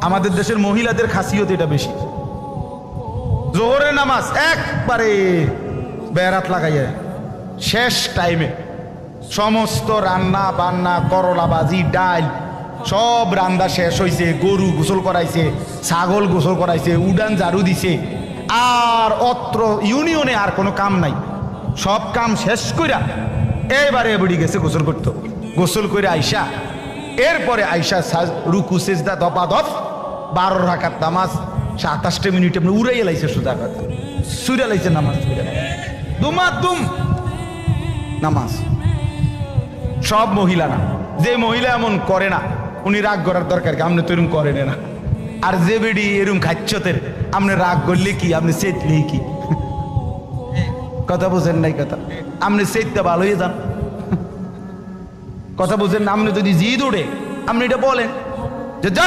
আমাদের দেশের মহিলাদের খাসিয়ত এটা বেশি। জোহরের নামাজ একবারে বেড়াত লাগাইয়া শেষ টাইমে সমস্ত রান্না বান্না করলা ভাজি ডাল সব রান্না শেষ হয়েছে, গরু গোসল করাইছে, ছাগল গোসল করাইছে, উডান ঝাড়ু দিছে, আর অত্র ইউনিয়নে আর কোনো কাম নাই। সব কাম শেষ কইরা এবারে বুড়ি গেছে গোসল করতে। গোসল করে আইসা এরপরে আইসা রুকু সেজদা দপা দপ 12 রাকাত নামাজ 27 মিনিটে উড়াইয়া লাইছে, সোজা কথা সুরা লাইছে নামাজ, দুমাদুম নামাজ। সব মহিলা না, যে মহিলা এমন করে না উনি রাগ করার দরকার কি, আপনি তো এরকম করেন না। আর যে বেডি এরকম খাচ্ছতের আপনি রাগ করলে কি, আপনি চেতলে কি, কথা বুঝেন নাই কথা, আপনি চেততে ভালো হয়ে যান, কথা বুঝেন না। আপনি যদি জিদ ওঠে আপনি এটা বলেন যে যা